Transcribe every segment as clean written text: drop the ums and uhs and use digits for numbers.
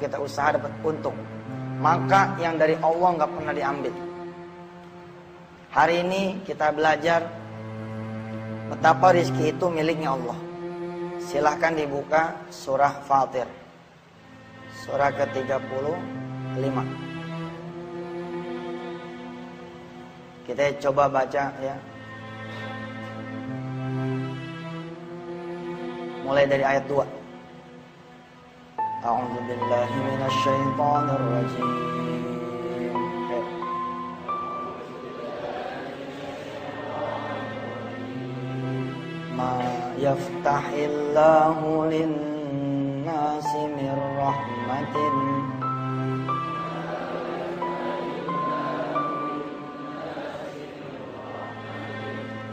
kita usaha dapat untung, maka yang dari Allah nggak pernah diambil. Hari ini kita belajar betapa rizki itu miliknya Allah. Silahkan dibuka surah Fatir, surah ke-35. Kita coba baca ya. Mulai dari ayat 2. A'udzu billahi minasy syaithanir rajim. Ma yaftahillahu lin-nasi min rahmatin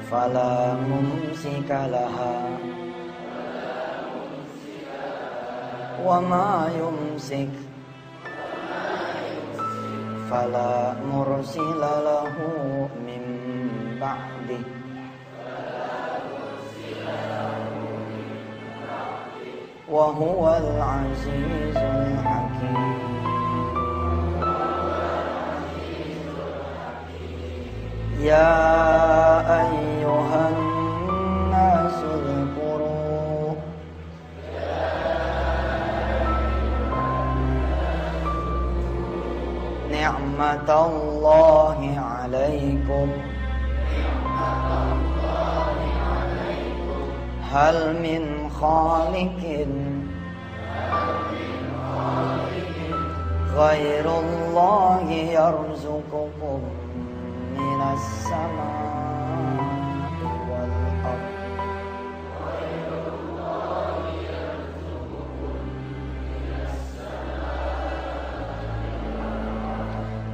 fala mumsika laha wa ma yumsik fala mursila lahu min ba'di wa huwal azizul hakim. Ya ayyuhan nasul quru ni'matallahi alaikum hal min khaliqin ghairullahi yarzuqukum minas samaa'i wal ardh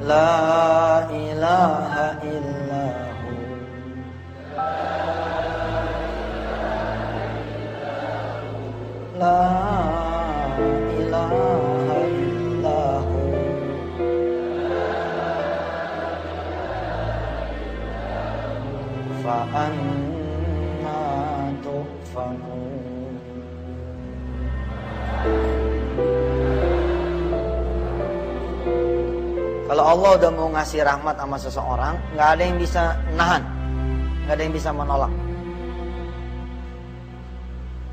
la ilaha illahu la ilaha illahu fa anna tufakun. Kalau Allah udah mau ngasih rahmat sama seseorang, nggak ada yang bisa nahan, nggak ada yang bisa menolak.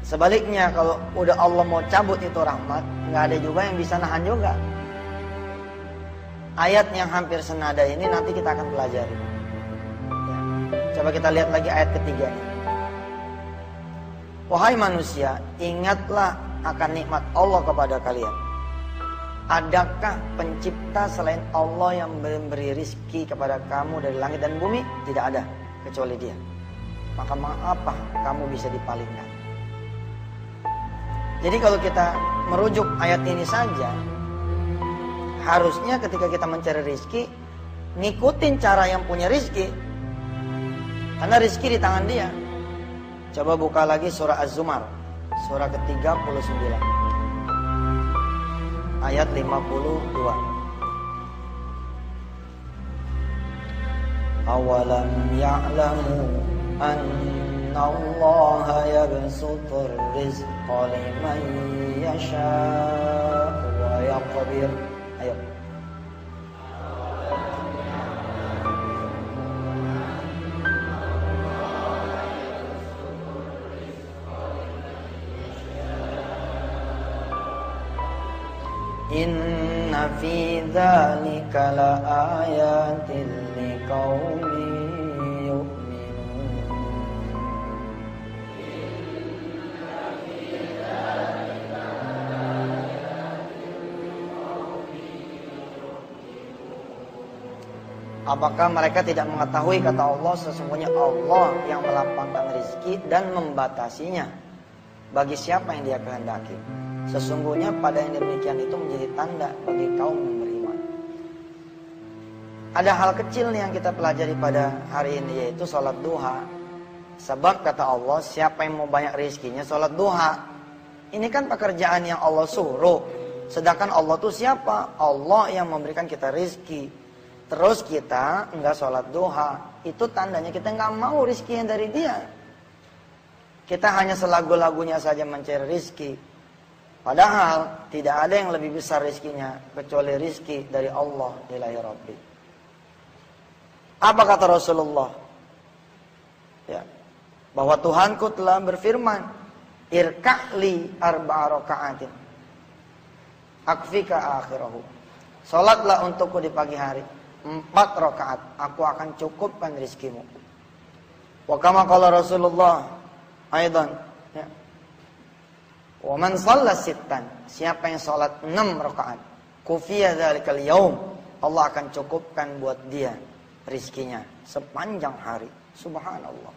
Sebaliknya kalau udah Allah mau cabut itu rahmat, nggak ada juga yang bisa nahan juga. Ayat yang hampir senada ini nanti kita akan pelajari. Ya. Coba kita lihat lagi ayat ketiganya. Wahai manusia, ingatlah akan nikmat Allah kepada kalian. Adakah pencipta selain Allah yang memberi rizki kepada kamu dari langit dan bumi? Tidak ada, kecuali Dia. Maka mengapa kamu bisa dipalingkan? Jadi kalau kita merujuk ayat ini saja, harusnya ketika kita mencari rizki, ngikutin cara yang punya rizki. Karena rizki di tangan Dia. Coba buka lagi surah Az-Zumar, surah ke-39. Ayat 52. Awalam ya'lamu annallaha yabsutur rizqa liman yasha'u wa yaqdir. Ayo. Inna fi dzalika laayatin liqaumin yu'minun. Apakah mereka tidak mengetahui, kata Allah, sesungguhnya Allah yang melapangkan rezeki dan membatasinya bagi siapa yang Dia kehendaki. Sesungguhnya pada yang demikian itu menjadi tanda bagi kaum yang beriman. Ada hal kecil yang kita pelajari pada hari ini, yaitu sholat duha. Sebab kata Allah, siapa yang mau banyak rezekinya sholat duha. Ini kan pekerjaan yang Allah suruh. Sedangkan Allah itu siapa? Allah yang memberikan kita rezeki. Terus kita enggak sholat duha, itu tandanya kita enggak mau rezeki yang dari Dia. Kita hanya selagu-lagunya saja mencari rezeki. Padahal tidak ada yang lebih besar rizkinya kecuali rizki dari Allah ilahi Rabbi. Apa kata Rasulullah? Ya, bahwa Tuhanku telah berfirman, irka'li arba'a raka'atin akfika akhirahu. Salatlah untukku di pagi hari 4 rakaat, aku akan cukupkan rizkimu. Wa kama qala Rasulullah aidan, ya. Wa man shalla sittan, siapa yang salat 6 rakaat, kufiya dzalikal yaum, Allah akan cukupkan buat dia rizkinya sepanjang hari. Subhanallah.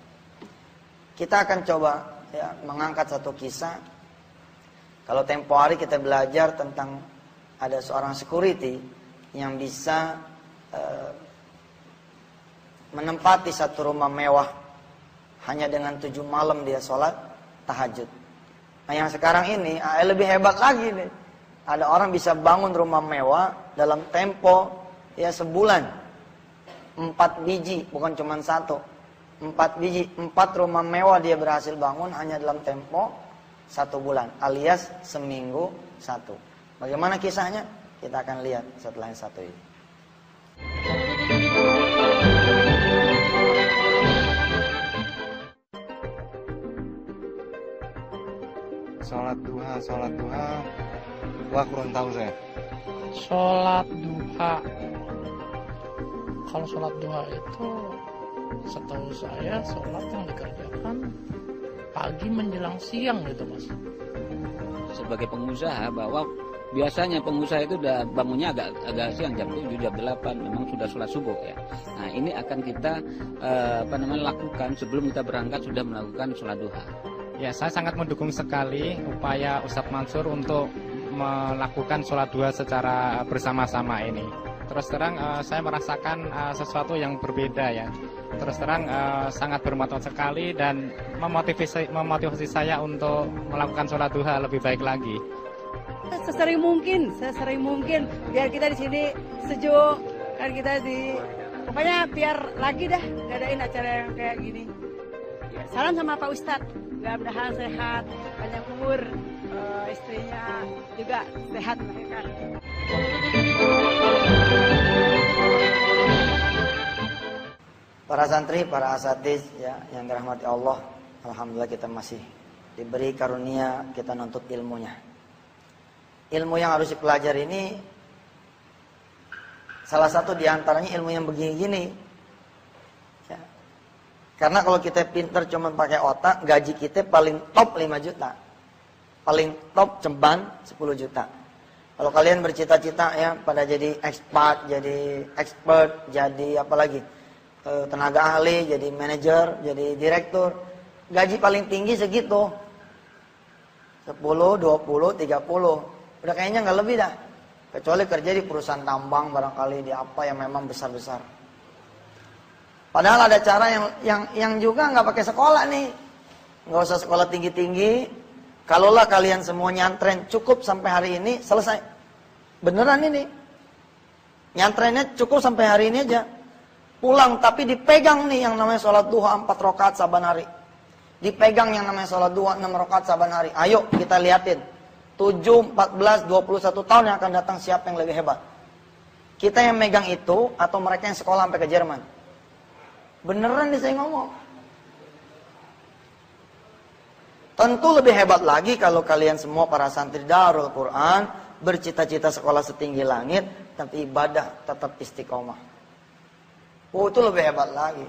Kita akan coba ya mengangkat satu kisah. Kalau tempo hari kita belajar tentang ada seorang security yang bisa menempati satu rumah mewah hanya dengan 7 malam dia sholat tahajud. Nah yang sekarang ini lebih hebat lagi nih. Ada orang bisa bangun rumah mewah dalam tempo ya sebulan. 4 biji, bukan cuma 1. 4 biji, 4 rumah mewah dia berhasil bangun hanya dalam tempo 1 bulan, alias seminggu 1. Bagaimana kisahnya? Kita akan lihat setelah yang satu ini. Sholat duha, wah kurang tahu saya. Sholat duha, kalau sholat duha itu setahu saya sholat yang dikerjakan pagi menjelang siang gitu Mas. Sebagai pengusaha bahwa biasanya pengusaha itu udah bangunnya agak siang, jam 7, jam 8 memang sudah sholat subuh ya. Nah ini akan kita lakukan sebelum kita berangkat, sudah melakukan sholat duha. Ya, saya sangat mendukung sekali upaya Ustadz Mansur untuk melakukan sholat duha secara bersama-sama ini. Terus terang saya merasakan sesuatu yang berbeda ya. Terus terang sangat bermanfaat sekali dan memotivasi saya untuk melakukan sholat duha lebih baik lagi. Sesering mungkin biar kita di sini sejuk, kan kita pokoknya biar lagi dah ngadain acara yang kayak gini. Salam sama Pak Ustadz, mudah-mudahan sehat, banyak umur, istrinya juga sehat mereka. Para santri, para asatiz ya yang dirahmati Allah, alhamdulillah kita masih diberi karunia kita nuntut ilmunya. Ilmu yang harus dipelajari ini salah satu diantaranya ilmu yang begini-gini. Ya. Karena kalau kita pinter cuma pakai otak, gaji kita paling top 5 juta. Paling top ceban 10 juta. Kalau kalian bercita-cita ya pada jadi expert, jadi apa lagi? Tenaga ahli, jadi manajer, jadi direktur, gaji paling tinggi segitu. 10, 20, 30. Udah kayaknya nggak lebih dah. Kecuali kerja di perusahaan tambang barangkali di apa yang memang besar-besar. Padahal ada cara yang juga nggak pakai sekolah nih. Nggak usah sekolah tinggi-tinggi. Kalaulah kalian semua nyantren cukup sampai hari ini, selesai. Beneran ini. Nyantrennya cukup sampai hari ini aja. Pulang tapi dipegang nih yang namanya sholat duha 4 rakaat saban hari. Dipegang yang namanya sholat duha 6 rakaat saban hari. Ayo kita liatin. 7, 14, 21 tahun yang akan datang siapa yang lebih hebat. Kita yang megang itu atau mereka yang sekolah sampai ke Jerman. Beneran nih saya ngomong. Tentu lebih hebat lagi kalau kalian semua para santri Darul Quran bercita-cita sekolah setinggi langit, tapi ibadah tetap istiqomah. Oh itu lebih hebat lagi.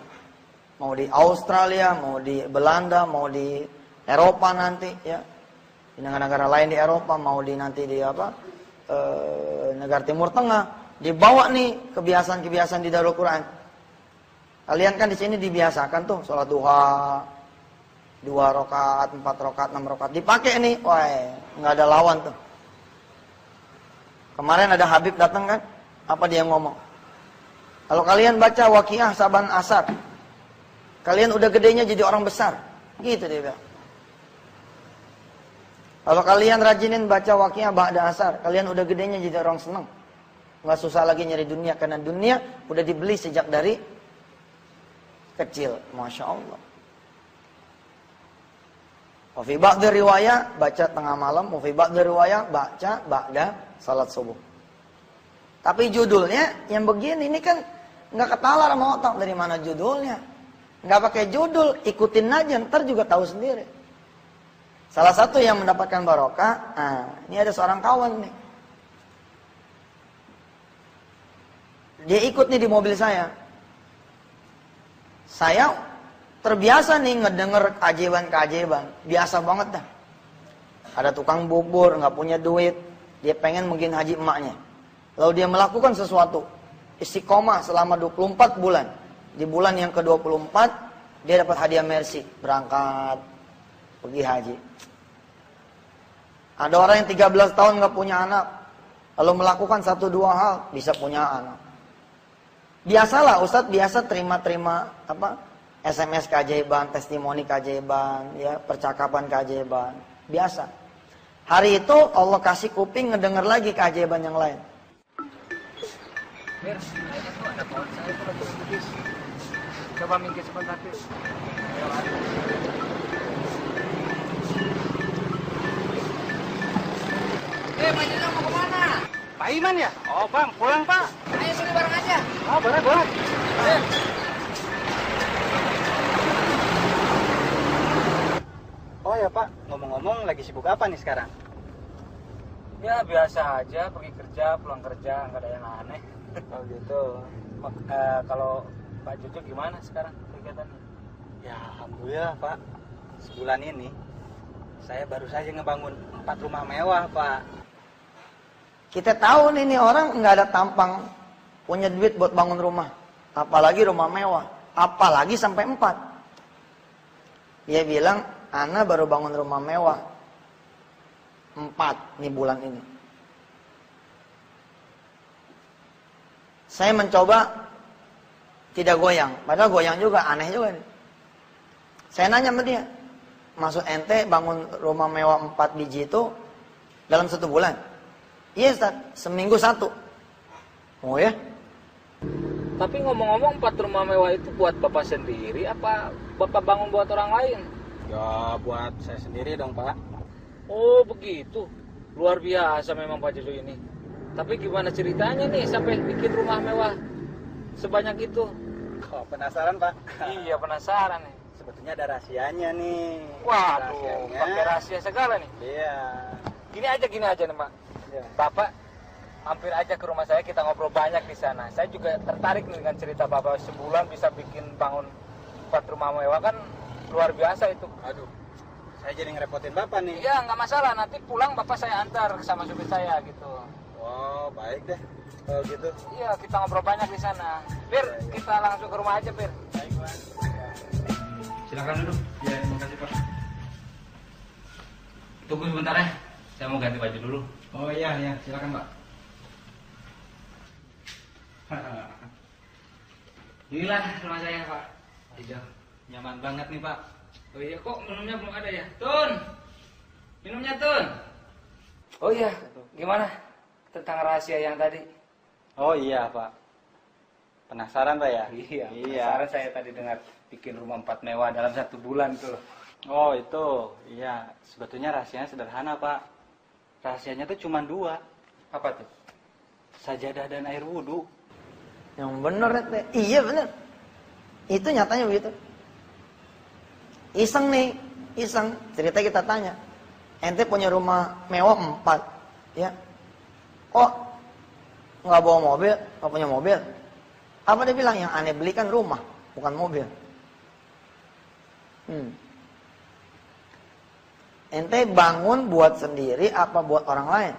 Mau di Australia, mau di Belanda, mau di Eropa nanti ya. Di negara-negara lain di Eropa, mau di nanti di negara Timur Tengah, dibawa nih kebiasaan-kebiasaan di Darul Quran. Kalian kan di sini dibiasakan tuh sholat duha 2 rakaat, 4 rakaat, 6 rakaat dipakai nih, wah nggak ada lawan tuh. Kemarin ada Habib datang kan, apa dia ngomong? Kalau kalian baca Waqiah saban asar, kalian udah gedenya jadi orang besar, gitu dia bilang. Kalau kalian rajinin baca Waqiah ba'da asar, kalian udah gedenya jadi orang senang. Nggak susah lagi nyari dunia, karena dunia udah dibeli sejak dari kecil. Masya Allah. Wa fi ba'dhi riwayah baca tengah malam, wa fi ba'dhi riwayah baca ba'da salat subuh. Tapi judulnya yang begini ini kan nggak ketalar sama otak, dari mana judulnya. Nggak pakai judul, ikutin aja, ntar juga tahu sendiri. Salah satu yang mendapatkan barokah, ini ada seorang kawan nih. Dia ikut nih di mobil saya. Saya terbiasa nih ngedenger keajaiban-keajaiban. Biasa banget dah. Ada tukang bubur, nggak punya duit. Dia pengen mungkin haji emaknya. Lalu dia melakukan sesuatu. Istiqomah selama 24 bulan. Di bulan yang ke-24, dia dapat hadiah Mercy. Berangkat, pergi haji. Ada orang yang 13 tahun nggak punya anak. Lalu melakukan 1-2 hal, bisa punya anak. Biasalah Ustadz, biasa terima-terima SMS keajaiban, testimoni keajaiban, ya, percakapan keajaiban. Biasa. Hari itu Allah kasih kuping ngedenger lagi keajaiban yang lain. Mir, kayaknya tuh ada kawan saya tuh lagi sedikit. Coba minggir sebentar, Mir. Pak Jojo mau kemana? Pak Iman ya? Oh bang, pulang pak. Ayo sini bareng aja. Oh boleh, boleh. Oh ya pak, ngomong-ngomong lagi sibuk apa nih sekarang? Ya biasa aja, pergi kerja, pulang kerja, nggak ada yang aneh. Oh gitu. Kalau Pak Jojo gimana sekarang kegiatannya? Ya alhamdulillah pak. Sebulan ini saya baru saja ngebangun 4 rumah mewah pak. Kita tahu nih orang nggak ada tampang punya duit buat bangun rumah, apalagi rumah mewah, apalagi sampai 4. Dia bilang, Ana baru bangun rumah mewah 4 nih bulan ini. Saya mencoba tidak goyang, padahal goyang juga, aneh juga nih. Saya nanya sama dia, maksud ente bangun rumah mewah 4 biji itu dalam 1 bulan? Iya Ustaz, seminggu 1. Oh ya? Tapi ngomong-ngomong 4 rumah mewah itu buat Bapak sendiri apa Bapak bangun buat orang lain? Ya buat saya sendiri dong pak. Oh begitu, luar biasa memang Pak Jojo ini. Tapi gimana ceritanya nih sampai bikin rumah mewah sebanyak itu? Oh penasaran pak? Iya penasaran nih. Sebetulnya ada rahasianya nih. Waduh, pakai rahasia segala nih. Iya. Gini aja nih Pak. Ya. Bapak mampir aja ke rumah saya, kita ngobrol banyak di sana. Saya juga tertarik nih dengan cerita Bapak sebulan bisa bikin bangun 4 rumah mewah, kan luar biasa itu. Aduh, saya jadi ngerepotin bapak nih. Iya nggak masalah, nanti pulang Bapak saya antar sama supir saya gitu. Oh baik deh, kalau gitu. Iya kita ngobrol banyak di sana. Pir, kita langsung ke rumah aja Pir. Baik pak. Silakan duduk. Ya terima kasih pak. Tunggu sebentar ya, saya mau ganti baju dulu. Oh iya silakan pak. Inilah rumah saya Pak. Iya, nyaman banget nih pak. Oh iya, kok minumnya belum ada ya? Tun! Minumnya Tun! Oh iya, gimana tentang rahasia yang tadi? Oh iya pak. Penasaran pak ya? Iya, penasaran saya tadi dengar bikin rumah 4 mewah dalam 1 bulan tuh. Oh itu, iya. Sebetulnya rahasianya sederhana pak. Rahasianya tuh cuma 2. Apa tuh? Sajadah dan air wudhu. Yang bener teh. Iya bener. Itu nyatanya begitu. Iseng nih, iseng. Cerita kita tanya. Ente punya rumah mewah 4, ya? Kok nggak bawa mobil, nggak punya mobil? Apa dia bilang? Yang aneh beli kan rumah, bukan mobil. Ente bangun buat sendiri apa buat orang lain?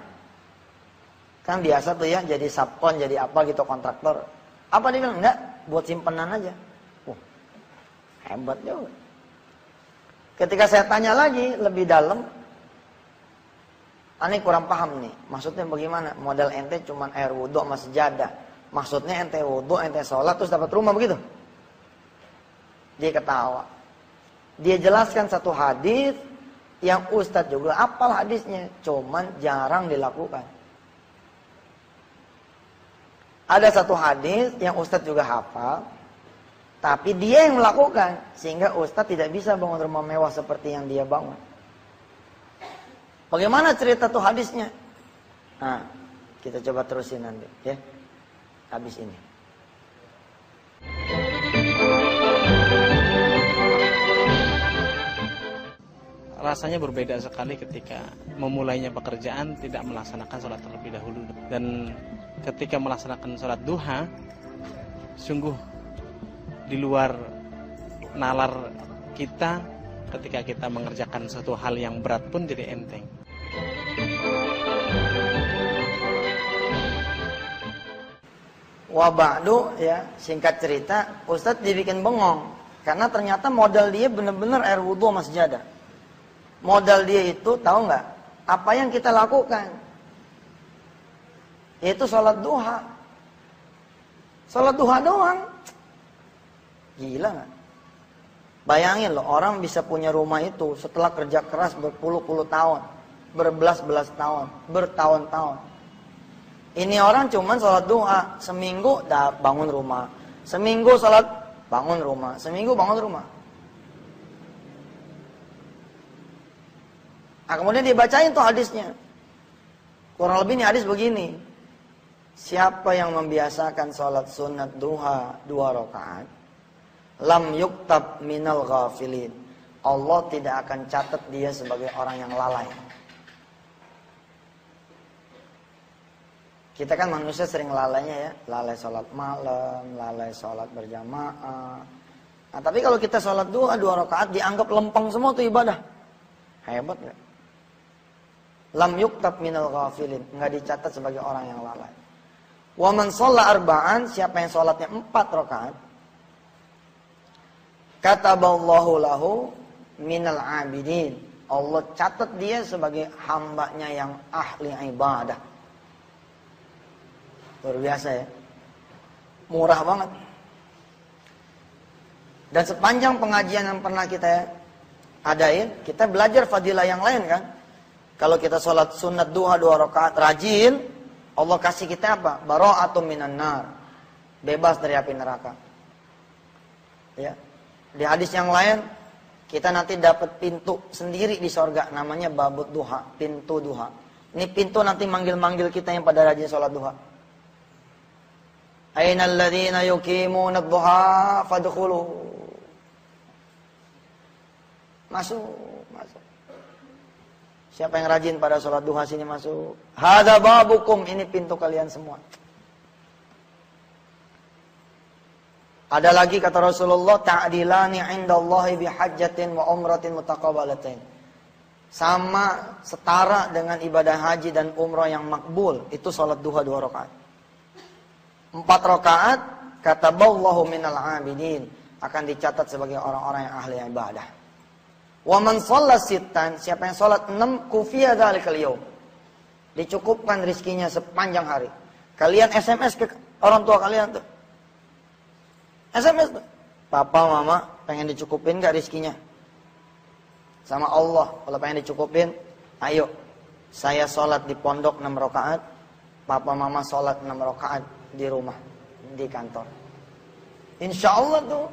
Kan biasa tuh ya, jadi subkon, jadi apa gitu, kontraktor. Apa dia bilang? Enggak, buat simpenan aja. Hebat juga. Ketika saya tanya lagi lebih dalam, aneh kurang paham nih. Maksudnya bagaimana? Modal ente cuman air wudhu sama sejadah. Maksudnya ente wudhu, ente sholat terus dapat rumah begitu? Dia ketawa. Dia jelaskan satu hadis yang Ustadz juga apal hadisnya, cuman jarang dilakukan. Ada satu hadis yang Ustadz juga hafal, tapi dia yang melakukan, sehingga Ustadz tidak bisa bangun rumah mewah seperti yang dia bangun. Bagaimana cerita tuh hadisnya? Nah, kita coba terusin nanti ya. Habis ini. Rasanya berbeda sekali ketika memulainya pekerjaan tidak melaksanakan sholat terlebih dahulu. Dan ketika melaksanakan sholat duha, sungguh di luar nalar kita, ketika kita mengerjakan suatu hal yang berat pun jadi enteng. Wa ba'du ya, singkat cerita, Ustadz dibikin bengong karena ternyata modal dia benar-benar air wudhu sama sejadah. Modal dia itu tahu nggak? Apa yang kita lakukan? Yaitu sholat duha. Sholat duha doang. Gila nggak? Bayangin loh, orang bisa punya rumah itu setelah kerja keras berpuluh-puluh tahun, berbelas-belas tahun, bertahun-tahun. Ini orang cuman sholat duha, seminggu dah bangun rumah, seminggu sholat bangun rumah, seminggu bangun rumah. Nah, kemudian dibacain tuh hadisnya. Kurang lebih nih hadis begini. Siapa yang membiasakan sholat sunat duha 2 rakaat, lam yuktab minal ghafilin. Allah tidak akan catat dia sebagai orang yang lalai. Kita kan manusia sering lalainya ya. Lalai sholat malam, lalai sholat berjamaah. Nah, tapi kalau kita sholat duha 2 rakaat dianggap lempeng semua tuh ibadah. Hebat gak? Lam yuktab minal ghafilin, enggak dicatat sebagai orang yang lalai. Wa man shalla arba'an, siapa yang salatnya 4 rakaat, kataballahu lahu minal abidin. Allah catat dia sebagai hambanya yang ahli ibadah. Luar biasa ya. Murah banget. Dan sepanjang pengajian yang pernah kita adain, kita belajar fadilah yang lain kan. Kalau kita sholat sunat duha 2 rakaat rajin, Allah kasih kita apa? Bara'atun minan nar. Bebas dari api neraka. Ya. Di hadis yang lain, kita nanti dapat pintu sendiri di sorga, namanya babut duha, pintu duha. Ini pintu nanti manggil-manggil kita yang pada rajin sholat duha. Ainal ladzina yuqimuna ad-duha fadkhulu. Masuk. Siapa yang rajin pada sholat duha sini masuk. Hadza babukum, ini pintu kalian semua. Ada lagi kata Rasulullah, ta'dilani 'indallahi bihajjatin wa umratin mutaqabbalatain. Sama setara dengan ibadah haji dan umrah yang makbul, itu sholat duha 2 rakaat. 4 rakaat kataballahu minal 'abidin, akan dicatat sebagai orang-orang yang ahli ibadah. Wa man shalla sittan, siapa yang salat 6, kufiya dzalikal yaum. Dicukupkan rizkinya sepanjang hari. Kalian SMS ke orang tua kalian tuh. SMS tuh. Papa, mama pengen dicukupin gak rizkinya? Sama Allah, kalau pengen dicukupin, ayo. Saya salat di pondok 6 rakaat, papa mama salat 6 rakaat di rumah, di kantor. Insya Allah tuh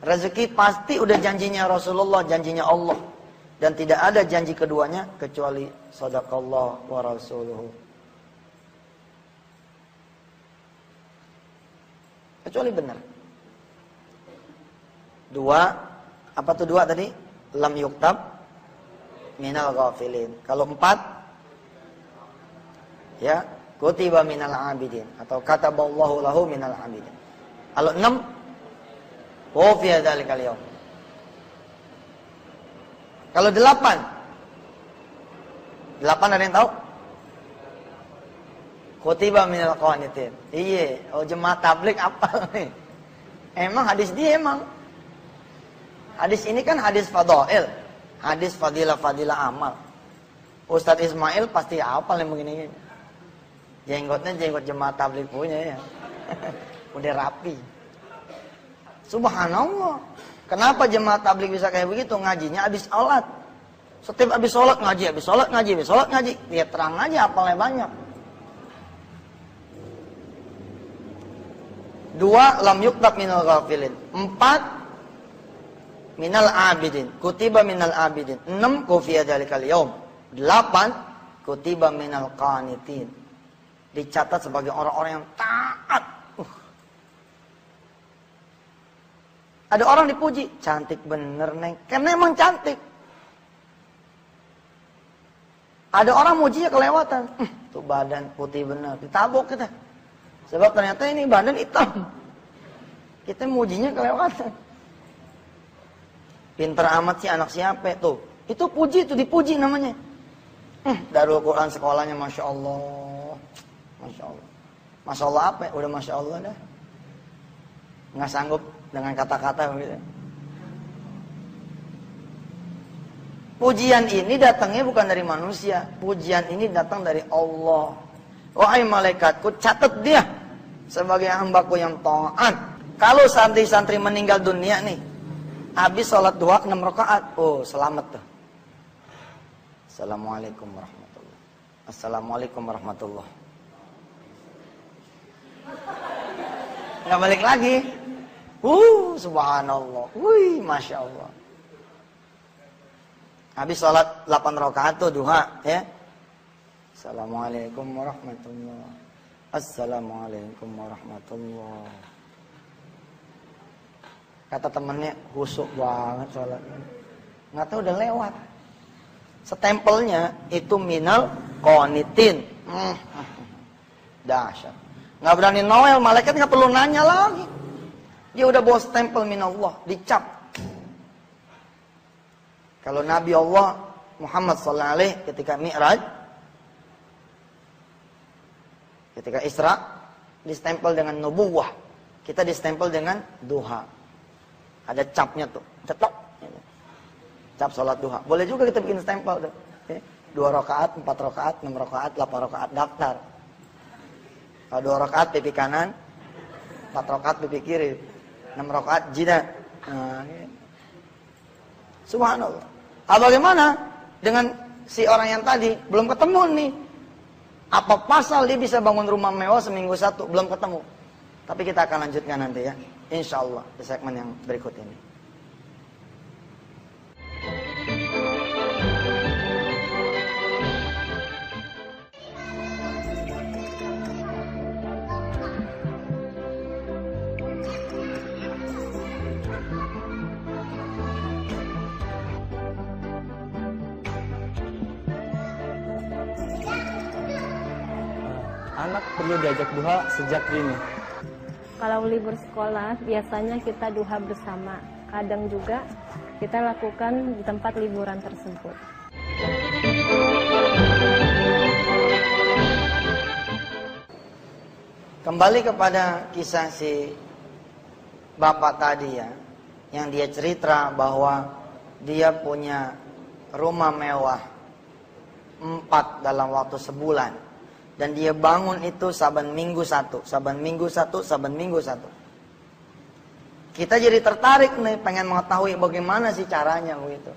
rezeki pasti udah janjinya Rasulullah, janjinya Allah. Dan tidak ada janji keduanya kecuali sadaqallah wa rasuluhu. Kecuali benar. 2, apa tuh 2 tadi? Lam yuktab minal ghafilin. Kalau 4, ya, kutiba minal abidin. Atau kataballahu lahu minal abidin. Kalau 6, wafiya dzalikal yaum. Kalau 8 ada yang tahu? Kutiba minal qanitin. Iya, jemaah tabligh apa nih? Emang hadis dia emang. Hadis ini kan hadis fadail, hadis fadilah amal. Ustadz Ismail pasti hafal yang begini. Jenggotnya jenggot jemaah tabligh punya ya. Udah rapi. Subhanallah. Kenapa jemaah tabligh bisa kayak begitu? Ngajinya habis sholat. Setiap habis sholat ngaji, habis sholat ngaji, habis sholat ngaji. Dia terang aja hafalnya banyak. 2, lam yuktab minal ghafilin. 4, minal abidin. Kutiba minal abidin. 6, kufiya dzalikal yaum. 8, kutiba minal qanitin. Dicatat sebagai orang-orang yang taat. Ada orang dipuji, cantik bener Neng, karena emang cantik. Ada orang mujinya kelewatan, tuh badan putih bener, ditabok kita. Sebab ternyata ini badan hitam. Kita mujinya kelewatan. Pinter amat sih anak siapa tuh. Itu puji, itu dipuji namanya. Darul Quran sekolahnya Masya Allah. Masya Allah. Masya Allah apa ya? Udah Masya Allah dah. Nggak sanggup dengan kata-kata begitu. Pujian ini datangnya bukan dari manusia. Pujian ini datang dari Allah. Wahai malaikatku, catat dia sebagai hambaku yang taat. Kalau santri-santri meninggal dunia nih, habis sholat duha 6 rakaat, oh selamat tuh. Assalamualaikum warahmatullahi. Assalamualaikum warahmatullahi. Nggak balik lagi. Subhanallah. Wih, Masya Allah. Habis sholat 8 rakaat tuh duha, ya. Assalamualaikum warahmatullahi. Assalamualaikum warahmatullahi. Kata temennya, husuk banget sholatnya. Nggak tahu udah lewat. Stempelnya itu minal qanitin. Dahsyat. Nggak berani Noel, malaikat nggak perlu nanya lagi. Dia udah bawa stempel minallah, dicap. Kalau Nabi Allah Muhammad SAW ketika Mi'raj, ketika Isra, distempel dengan nubuwah. Kita distempel dengan duha. Ada capnya tuh, cetok. Cap sholat duha. Boleh juga kita bikin stempel tuh. 2 rakaat, 4 rakaat, 6 rakaat, 8 rakaat, daftar. Kalau 2 rakaat pipi kanan, 4 rakaat pipi kiri, 6 rakaat jidat. Subhanallah. Bagaimana dengan si orang yang tadi belum ketemu nih? Apa pasal dia bisa bangun rumah mewah seminggu 1? Belum ketemu. Tapi kita akan lanjutkan nanti ya, insya Allah di segmen yang berikut ini. Anak perlu diajak duha sejak dini. Kalau libur sekolah, biasanya kita duha bersama. Kadang juga kita lakukan di tempat liburan tersebut. Kembali kepada kisah si bapak tadi ya, yang dia cerita bahwa dia punya rumah mewah 4 dalam waktu sebulan. Dan dia bangun itu saban minggu 1, saban minggu 1, saban minggu 1. Kita jadi tertarik nih, pengen mengetahui bagaimana sih caranya begitu.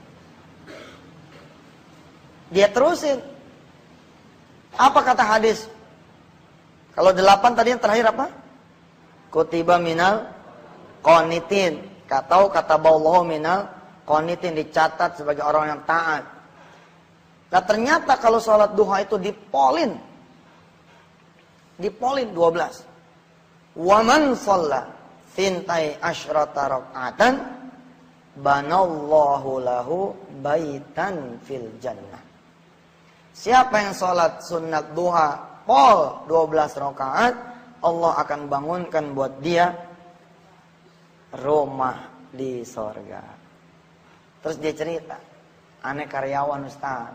Dia terusin. Apa kata hadis? Kalau 8 tadi yang terakhir apa? Kutiba minal qanitin. Kata bawallahu minal qanitin, dicatat sebagai orang yang taat. Nah ternyata kalau sholat duha itu dipolin 12. Wa man shalla thintai asyrata raka'atan banallahu lahu baitan fil jannah. Siapa yang sholat sunat duha pol 12 rakaat, Allah akan bangunkan buat dia rumah di sorga. Terus dia cerita, aneh karyawan Ustaz,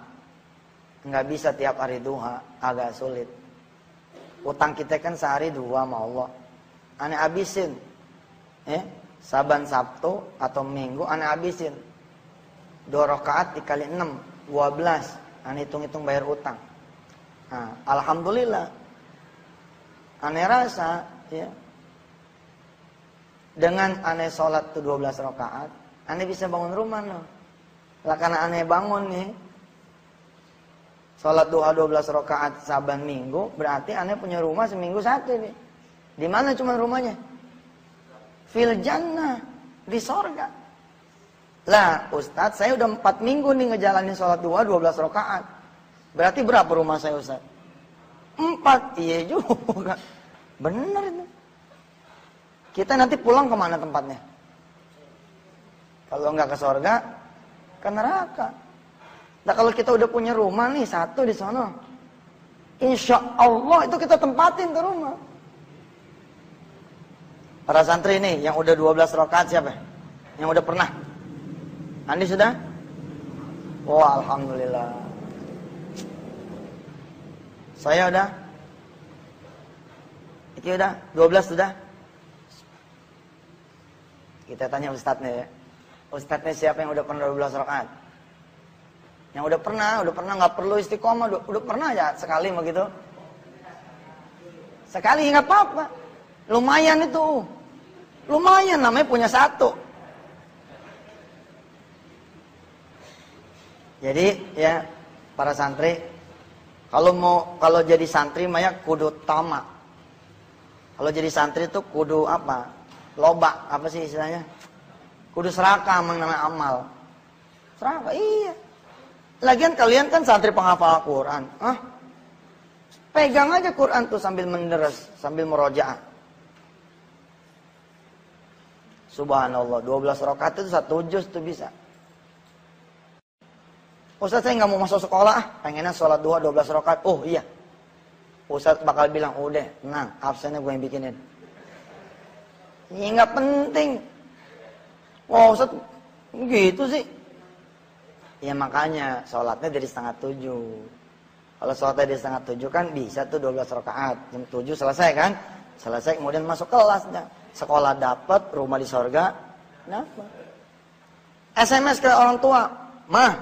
nggak bisa tiap hari duha, agak sulit. Utang kita kan sehari 2 sama Allah. Aneh habisin. Saban Sabtu atau Minggu aneh habisin. 2 rakaat dikali 6, 12. Aneh hitung-hitung bayar utang. Nah, alhamdulillah. Aneh rasa ya. Dengan aneh sholat tuh 12 rakaat, aneh bisa bangun rumah loh. Lah karena aneh bangun nih, sholat duha 12 rakaat saban minggu, berarti aneh punya rumah seminggu 1 nih. Di mana cuman rumahnya? Fil jannah, di sorga. Lah Ustadz, saya udah 4 minggu nih ngejalanin sholat duha 12 rakaat. Berarti berapa rumah saya Ustaz? 4. Iya juga. Benar itu. Kita nanti pulang kemana tempatnya? Kalau nggak ke surga, ke neraka. Nah kalau kita udah punya rumah nih 1 di sana, insya Allah itu kita tempatin ke rumah. Para santri nih yang udah 12 rakaat siapa? Yang udah pernah? Andi sudah? Wah, alhamdulillah. Saya udah? Iki udah? 12 sudah? Kita tanya ustadznya ya. Ustadznya siapa yang udah pernah 12 rakaat? Yang udah pernah nggak perlu istiqomah, udah pernah ya sekali begitu. Sekali nggak apa-apa. Lumayan itu. Lumayan namanya punya 1. Jadi ya para santri kalau jadi santri maya kudu tamak. Kalau jadi santri itu kudu apa? Loba, apa sih istilahnya? Kudu serakah mengenai amal. Serakah, iya. Lagian kalian kan santri penghafal Al-Quran. Pegang aja Quran tuh sambil menderes, sambil merojaah. Subhanallah, 12 rakaat itu 1 juz tuh bisa. Ustaz saya nggak mau masuk sekolah, pengennya sholat duha 12 rakaat. Oh iya. Ustaz bakal bilang, udah, tenang, absennya gue yang bikinin. Ini nggak penting. Wah Ustaz, gitu sih. Ya makanya sholatnya dari 6:30. Kalau sholatnya dari 6:30 kan bisa tuh 12 rakaat. Jam 7 selesai kan? Selesai kemudian masuk kelasnya. Sekolah dapat, rumah di sorga dapat. SMS ke orang tua, "Mah,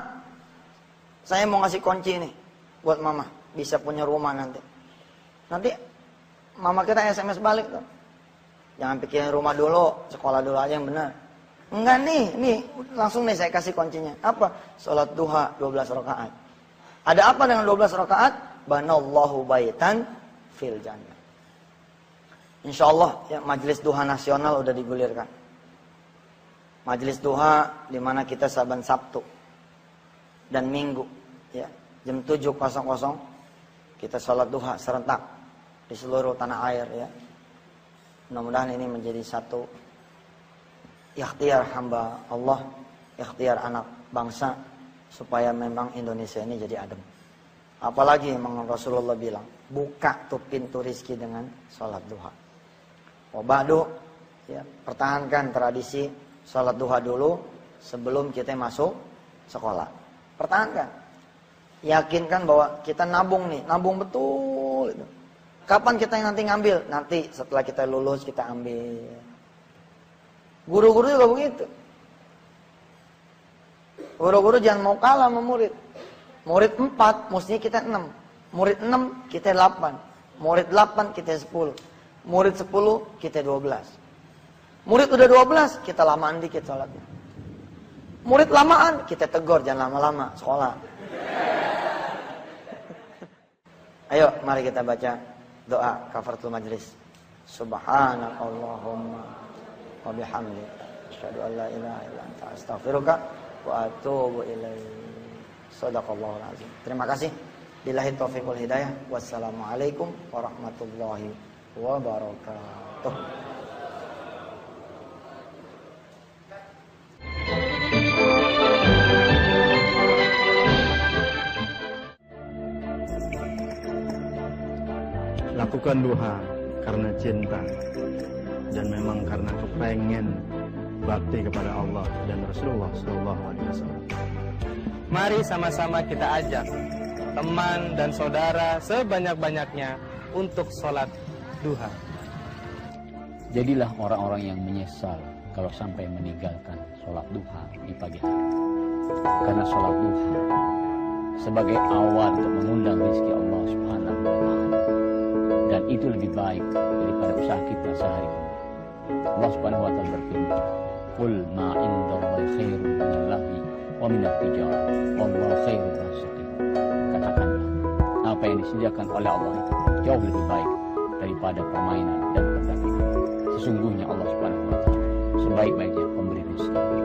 saya mau ngasih kunci nih buat mama, bisa punya rumah nanti." Nanti mama kita SMS balik tuh. Jangan pikirin rumah dulu, sekolah dulu aja yang benar. Enggak nih langsung nih saya kasih kuncinya. Apa? Salat duha 12 rakaat. Ada apa dengan 12 rakaat? Banallahu baitan fil jannah. Insyaallah ya majelis duha nasional udah digulirkan. Majelis duha di mana kita saban Sabtu dan Minggu ya, jam 7.00 kita salat duha serentak di seluruh tanah air ya. Mudah-mudahan ini menjadi satu ikhtiar hamba Allah, ikhtiar anak bangsa supaya memang Indonesia ini jadi adem. Apalagi memang Rasulullah bilang, buka tuh pintu rizki dengan sholat duha. Wabadu, ya, pertahankan tradisi sholat duha dulu sebelum kita masuk sekolah. Pertahankan. Yakinkan bahwa kita nabung nih, nabung betul. Kapan kita nanti ngambil? Nanti setelah kita lulus kita ambil. Guru-guru juga begitu. Guru-guru jangan mau kalah sama murid. Murid 4, mestinya kita 6. Murid 6, kita 8. Murid 8, kita 10. Murid 10, kita 12. Murid udah 12, kita lamaan dikit sholatnya. Murid lamaan, kita tegur, jangan lama-lama sekolah. Ayo, mari kita baca doa kafaratul majlis. Subhanakallahumma wa bihamdika asyhadu an la ilaha illa anta astaghfiruka wa atubu ilaik. Shadaqallahul azim. Terima kasih. Billahi taufiq wal hidayah. Wassalamualaikum warahmatullahi wabarakatuh. Lakukan duha karena cinta dan memang karena kepengen bakti kepada Allah dan Rasulullah SAW. Mari sama-sama kita ajak teman dan saudara sebanyak-banyaknya untuk sholat duha. Jadilah orang-orang yang menyesal kalau sampai meninggalkan sholat duha di pagi hari. Karena sholat duha sebagai awal untuk mengundang rezeki Allah Subhanahu wa Ta'ala. Dan itu lebih baik daripada usaha kita sehari ini. Allah Subhanahu wa Ta'ala berfirman, "Qul ma indallahi khairun minal lahwi wa minat tijarah, wallahu khairur raziqin." Katakanlah, apa yang disediakan oleh Allah itu jauh lebih baik daripada permainan dan perdagangan. Sesungguhnya Allah Subhanahu wa Ta'ala sebaik-baiknya pemberi rezeki.